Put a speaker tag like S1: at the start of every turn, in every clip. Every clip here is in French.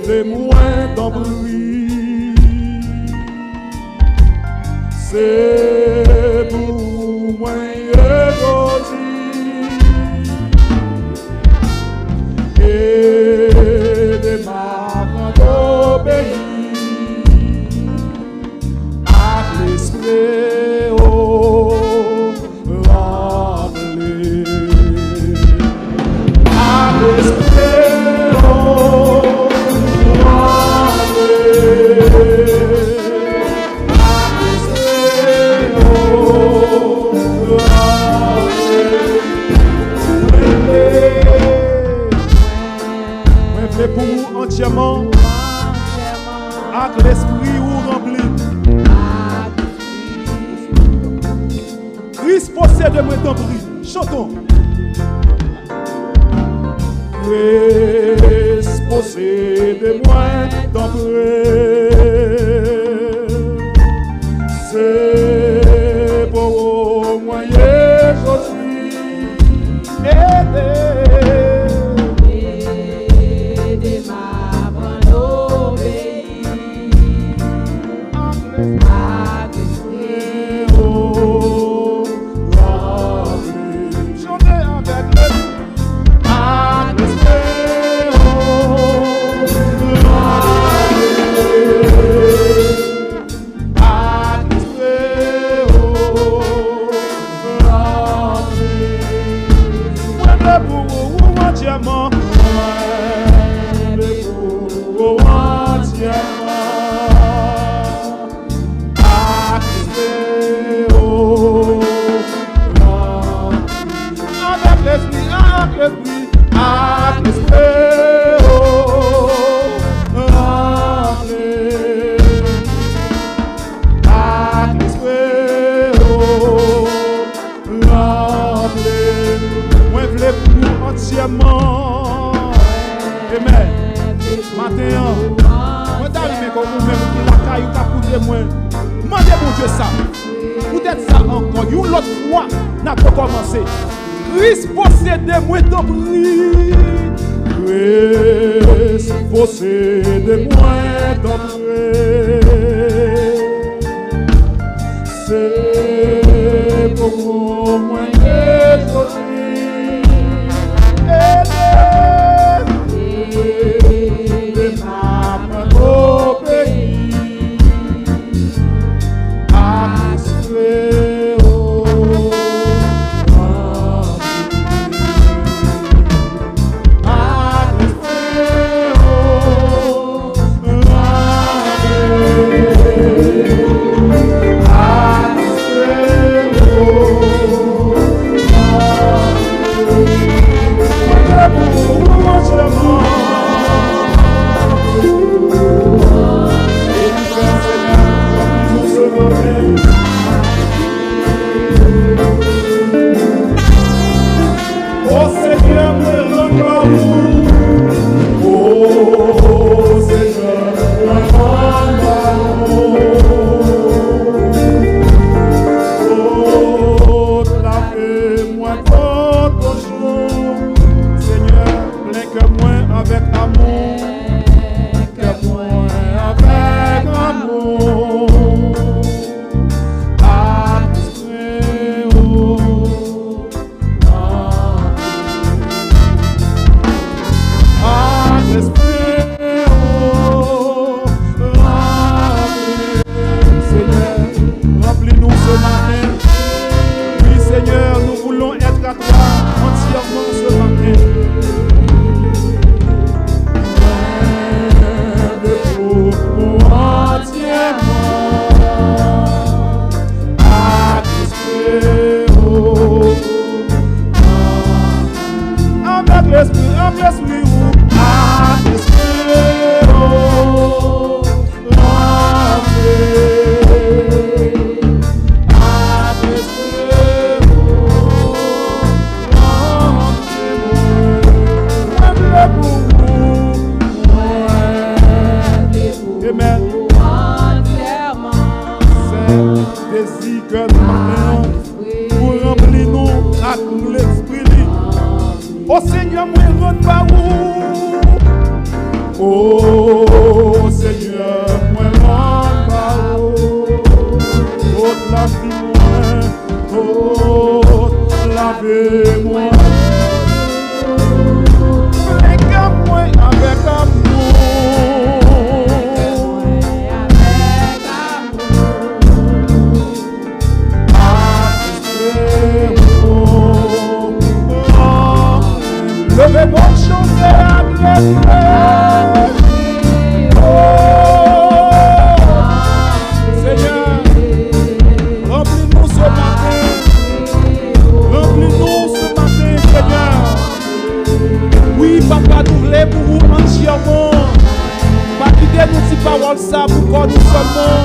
S1: témoin d'embrouille. C'est pour moi aujourd'hui. Et de ma d'obéir à l'esprit rempli. À l'esprit pour vous entièrement, avec l'esprit ou rempli. Christ possède moi d'embri. Chantons. Christ possède moi d'embri. C'est pour moi je suis aidé. Christ possédez-moi d'embri. Christ possédez-moi d'embri. C'est pour moi que je suis aidé. Ma main au pays à l'esprit. Oh Seigneur, moi, rends pas où. Oh entièrement.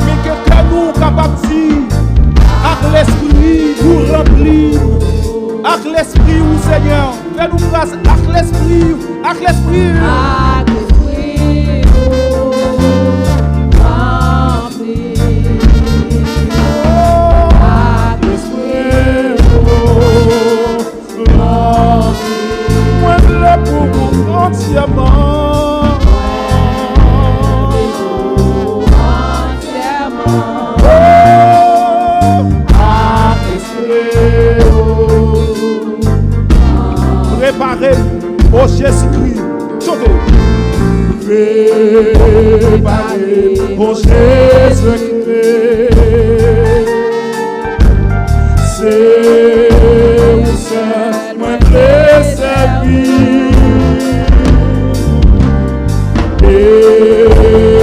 S1: Mais que nous capables de dire, avec l'esprit, nous remplir. Avec l'esprit, oui, Seigneur. Fais-nous grâce avec l'esprit, avec l'esprit. Entièrement. Préparez au Jésus-Christ. Chantez. Préparez au Jésus-Christ. C'est où c'est moi préservé. Et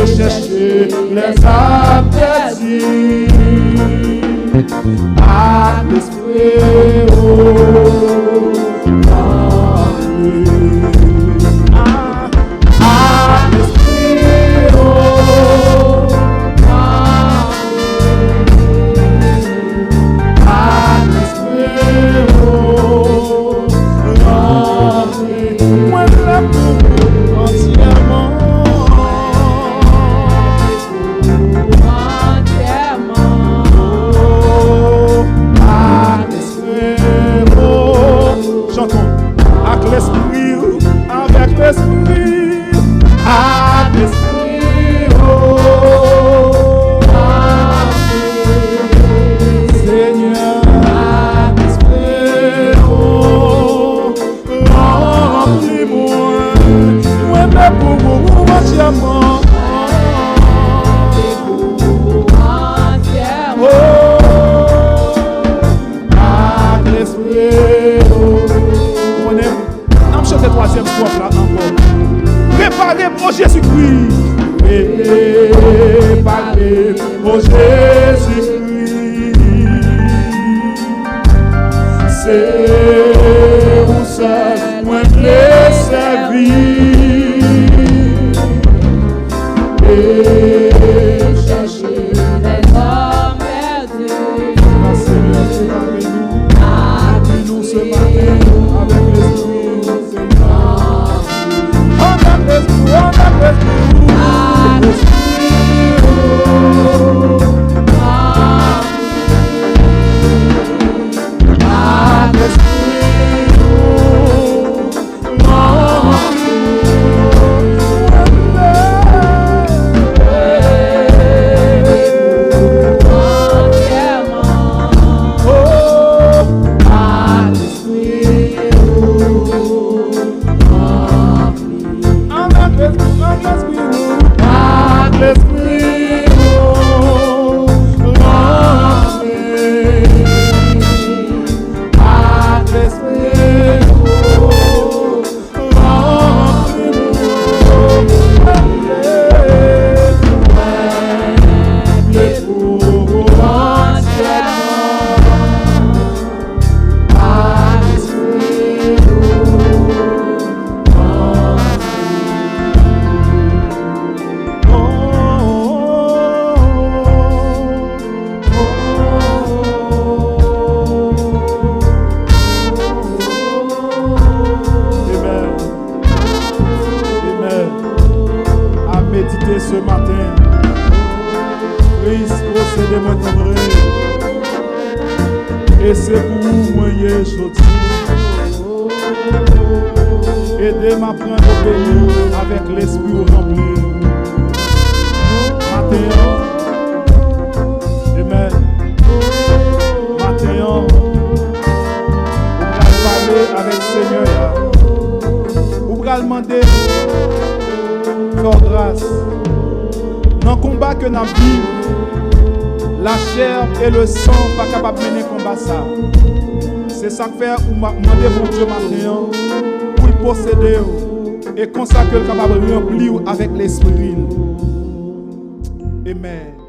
S1: chercher les âmes perdues à l'esprit. Préparez pour Jésus-Christ. Préparez pour Jésus-Christ. C'est où seul moi préservé. Et chercher les hommes perdus. Seigneur, avec nous ce matin, avec l'esprit, Seigneur. Ce matin, Christ procède mon vrai, et c'est pour vous moyen aujourd'hui. Aidez m'apprendre à obéir avec l'esprit rempli. Matin, amen. Matin, on va parler avec le Seigneur. On va demander leur grâce. Dans le combat que nous vivons, la chair et le sang ne sont pas capables de mener le combat. C'est ça que fait ou demander mon Dieu maintenant pour le posséder et consacrer le capable de remplir avec l'esprit. Amen.